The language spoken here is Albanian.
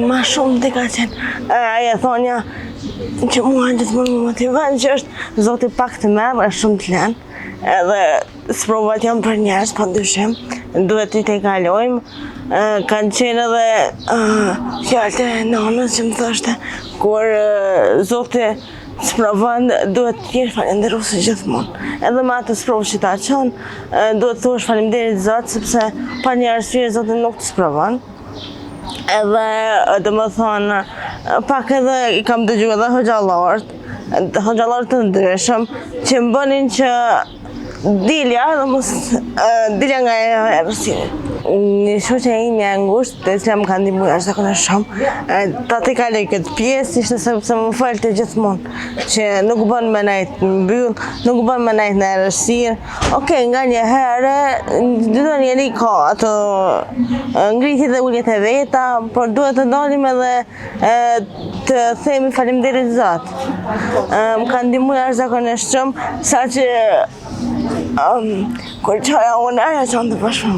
ma shumë të ka qenë. Aja thonja që mua gjithmonë më motivon që është Zoti pak të merr, është shumë të lënë. Edhe sprovat janë për njerëz, pa dyshim. Duhet t'i kalojmë. Kanë qenë edhe fjalët e nanës që më thoshte kur Zoti sprovon, duhet të jesh falënderuese gjithmonë. Edhe me atë sprovë që ta çon, duhet të thuash faleminderit Zot, sepse pa një arsye Zoti nuk të sprovon. Edhe domethënë pak edhe i kam dëgjuar edhe hoxhallarë të ndryshëm që më bënin që dilja nga errësira. Një shoqja ime e ngushtë, e cila më ka ndihmuar jashtëzakonisht shumë, ta t'i kaloj këtë pjesë ishte sepse më falte gjithmonë, që nuk bën me nejt në mbyll, nuk bën me nejt në errësirë. Okej, nga një herë, çdo njeri ka ato ngritjet dhe uljet e veta, por duhet të dalim edhe të themi faleminderit Zot. Më ka ndihmuar jashtëzakonisht shumë, saqë kur çoja unë ajo çonte bashkë.